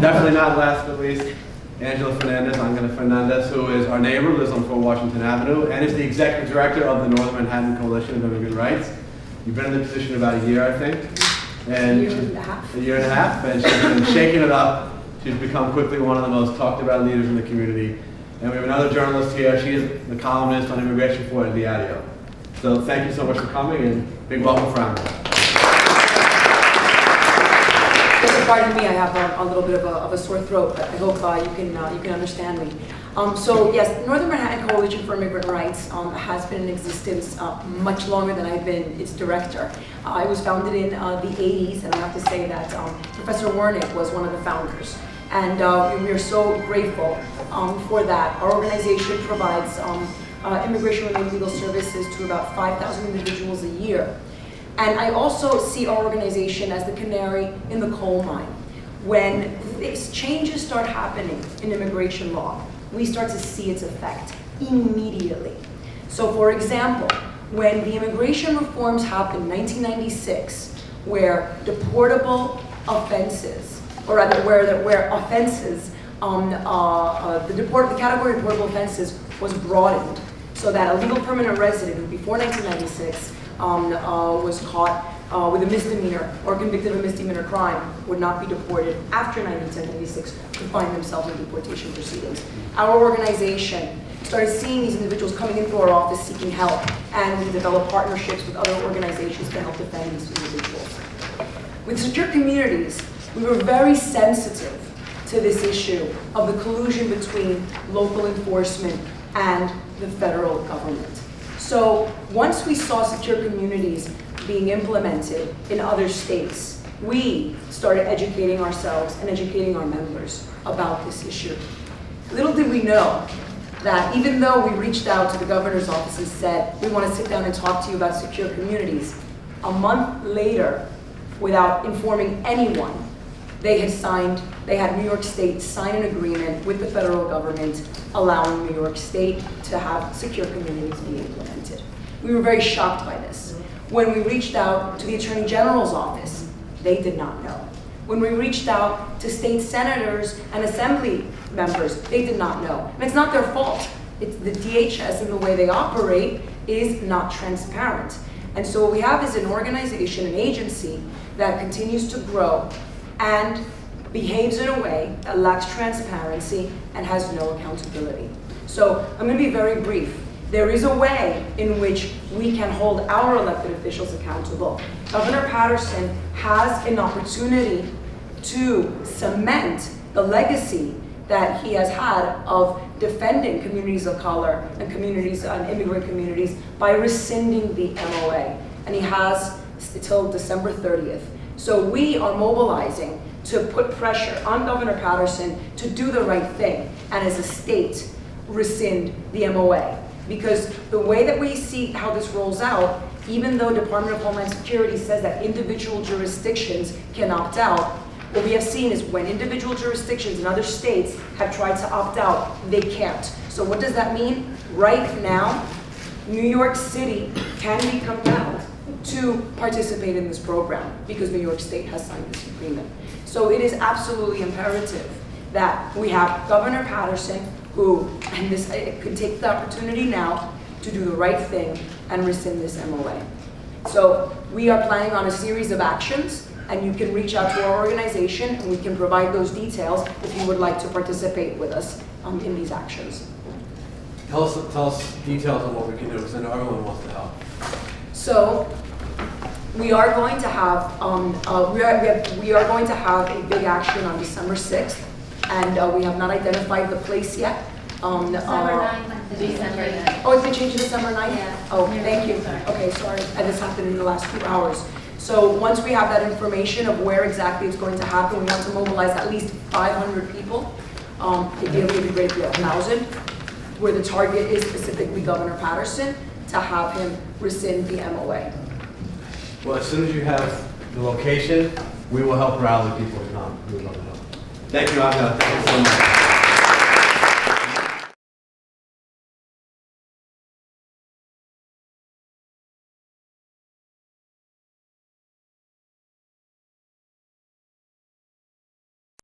Definitely not last but least, Angela Fernandez, who is our neighbor, lives on Fort Washington Avenue, and is the executive director of the Northern Manhattan Coalition of Immigrant Rights. You've been in the position about a year, I think. And A year and a half. A year and a half, and she's been shaking it up. She's become quickly one of the most talked about leaders in the community. And we have another journalist here. She is the columnist on immigration for the Diario. So thank you so much for coming, and big welcome for Angela. Pardon me, I have a little bit of a sore throat, but I hope you can understand me. So yes, Northern Manhattan Coalition for Immigrant Rights has been in existence much longer than I've been its director. It was founded in the 80s, and I have to say that Professor Wernick was one of the founders. And we are so grateful for that. Our organization provides immigration-related legal services to about 5,000 individuals a year. And I also see our organization as the canary in the coal mine. When these changes start happening in immigration law, we start to see its effect immediately. So for example, when the immigration reforms happened in 1996, where deportable offenses, or rather where offenses, the category of deportable offenses was broadened, so that a legal permanent resident who before 1996 was caught with a misdemeanor or convicted of a misdemeanor crime would not be deported after 1996 to find themselves in deportation proceedings. Our organization started seeing these individuals coming into our office seeking help, and we developed partnerships with other organizations to help defend these individuals. With Secure Communities, we were very sensitive to this issue of the collusion between local enforcement and the federal government. So once we saw Secure Communities being implemented in other states, we started educating ourselves and educating our members about this issue. Little did we know that even though we reached out to the governor's office and said, we want to sit down and talk to you about Secure Communities, a month later, without informing anyone, they had New York State sign an agreement with the federal government allowing New York State to have Secure Communities be implemented. We were very shocked by this. When we reached out to the Attorney General's office, they did not know. When we reached out to state senators and assembly members, they did not know. And it's not their fault. It's the DHS and the way they operate is not transparent. And so what we have is an organization, an agency that continues to grow and behaves in a way that lacks transparency and has no accountability. So I'm going to be very brief. There is a way in which we can hold our elected officials accountable. Governor Patterson has an opportunity to cement the legacy that he has had of defending communities of color and communities, immigrant communities, by rescinding the MOA. And he has until December 30th. So we are mobilizing to put pressure on Governor Patterson to do the right thing, and as a state, rescind the MOA. Because the way that we see how this rolls out, even though Department of Homeland Security says that individual jurisdictions can opt out, what we have seen is when individual jurisdictions in other states have tried to opt out, they can't. So what does that mean? Right now, New York City can be compelled to participate in this program because New York State has signed this agreement. So it is absolutely imperative that we have Governor Patterson who, and this could take the opportunity now to do the right thing and rescind this MOA. So we are planning on a series of actions, and you can reach out to our organization and we can provide those details if you would like to participate with us in these actions. Tell us details on what we can do, because I know everyone wants to help. So we are going to have we are going to have a big action on December 6th, and we have not identified the place yet. December 9th. December 9th. Oh, it's been changed to December 9th? Yeah. Oh, thank you. Okay, sorry. And this happened in the last few hours. So once we have that information of where exactly it's going to happen, we want to mobilize at least 500 people. Ideally, it would be great if we have 1,000, where the target is specifically Governor Patterson, to have him rescind the MOA. Well, as soon as you have the location, we will help rally people to come. We will help. Thank you, Angela. Thank you so much.